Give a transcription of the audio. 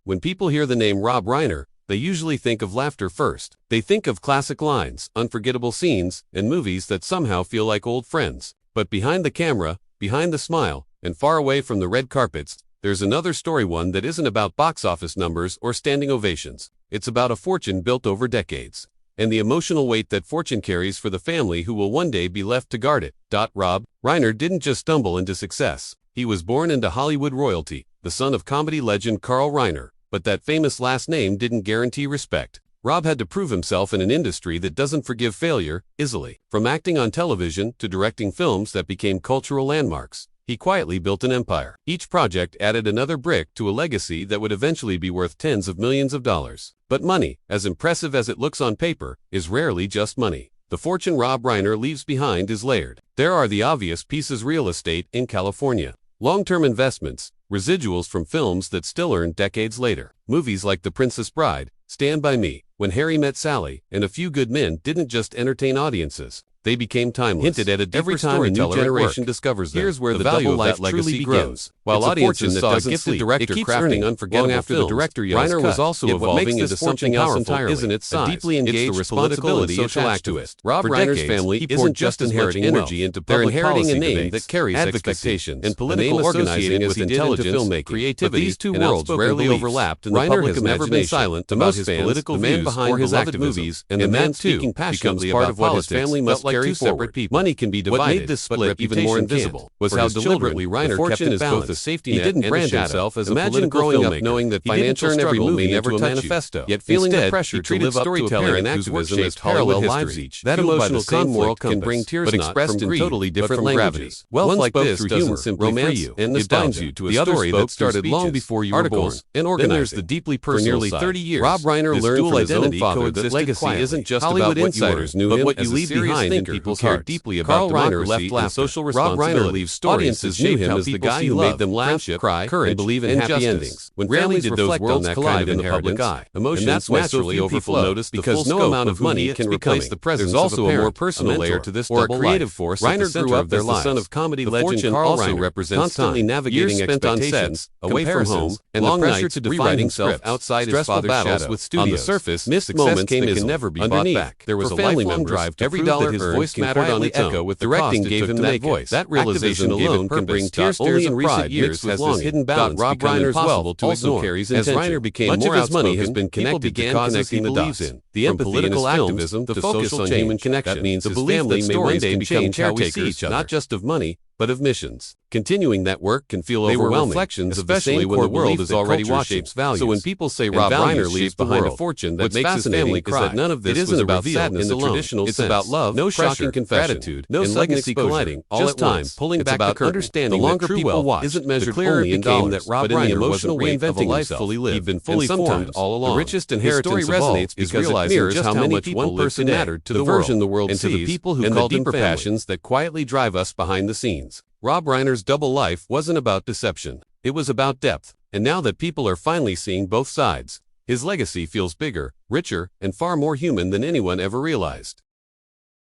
When people hear the name Rob Reiner, they usually think of laughter first. They think of classic lines, unforgettable scenes, and movies that somehow feel like old friends. But behind the camera, behind the smile, and far away from the red carpets, there's another story, one that isn't about box office numbers or standing ovations. It's about a fortune built over decades, and the emotional weight that fortune carries for the family who will one day be left to guard it. Rob Reiner didn't just stumble into success. He was born into Hollywood royalty, the son of comedy legend Carl Reiner, but that famous last name didn't guarantee respect. Rob had to prove himself in an industry that doesn't forgive failure easily. From acting on television to directing films that became cultural landmarks, he quietly built an empire. Each project added another brick to a legacy that would eventually be worth tens of millions of dollars. But money, as impressive as it looks on paper, is rarely just money. The fortune Rob Reiner leaves behind is layered. There are the obvious pieces: real estate in California, long-term investments, residuals from films that still earn decades later. Movies like The Princess Bride, Stand By Me, When Harry Met Sally, and A Few Good Men didn't just entertain audiences. They became timeless. Hinted at a deeper every time a new generation discovers them. Here's where the value of that legacy grows. While audiences saw a gifted director crafting unforgettable after the director Reiner was also evolving into something else entirely. Isn't its size? A deeply engaged, responsibility social activist. Rob Reiner's family isn't just inheriting energy into public policy. They're inheriting a name that carries expectations and political organizing with intelligence, filmmaking, creativity. But these two worlds rarely overlapped, and Reiner has never been silent about his political views or his beloved movies, and the man speaking passionately about politics family must like two separate people. Money can be divided, what made this split even more invisible was how deliberately Reiner kept it balanced. He didn't brand himself as a political filmmaker, knowing that financial struggle may never manifesto, yet feeling the pressure to live up to storytelling and activism as parallel lives each. That emotional conflict can bring tears, but expressed in totally different languages. Wealth like this doesn't simply free you, it binds you to a story that started long before you were born. And organizing. Then there's the deeply personal side. For nearly 30 years, Rob Reiner learned from his own father that legacy isn't just about what insiders knew him, but what you leave behind in people's hearts. Deeply about Carl Reiner left laughter. Social responsibility. Rob Reiner leaves audiences knew him as the guy who made them laugh, cry, courage, and believe in happy endings. When rarely did those worlds collide in the public eye. Emotions naturally overflow because no amount of money can replace the presence of a parent. There's also a more personal layer to this double creative force. Reiner grew up as the son of comedy legend Carl Reiner, represents constantly navigating expectations, away from home, and long nights to define himself outside his father's battles with studios. On the surface, missed moments came that can never be bought back. There was a lifelong drive to every dollar his voice mattered on its own. With directing gave him that voice. That realization alone can bring tears. Only in recent years has this hidden balance Rob Reiner's wealth to also carries intention. As Reiner became more outspoken, money has been connected to causes he believes in. The empathy political activism to focus on human connection. That means his family may one day become caretakers, not just of money, but of missions. Continuing that work can feel overwhelming, especially when the world is already watching. So when people say Rob Reiner leaves behind a fortune that makes his family cry, that none of this isn't about sadness in the traditional sense. It's about love, no shocking confession, gratitude, no legacy colliding, just time pulling back the curtain. Understanding the longer people watch, isn't measured only in dollars, but in the emotional weight of a life fully lived. He'd been fully formed all along. The richest inheritance of all resonates because it mirrors how many people one person mattered to the version the world sees, and to the people who called him passions that quietly drive us behind the scenes. Rob Reiner's double life wasn't about deception. It was about depth. And now that people are finally seeing both sides, his legacy feels bigger, richer, and far more human than anyone ever realized.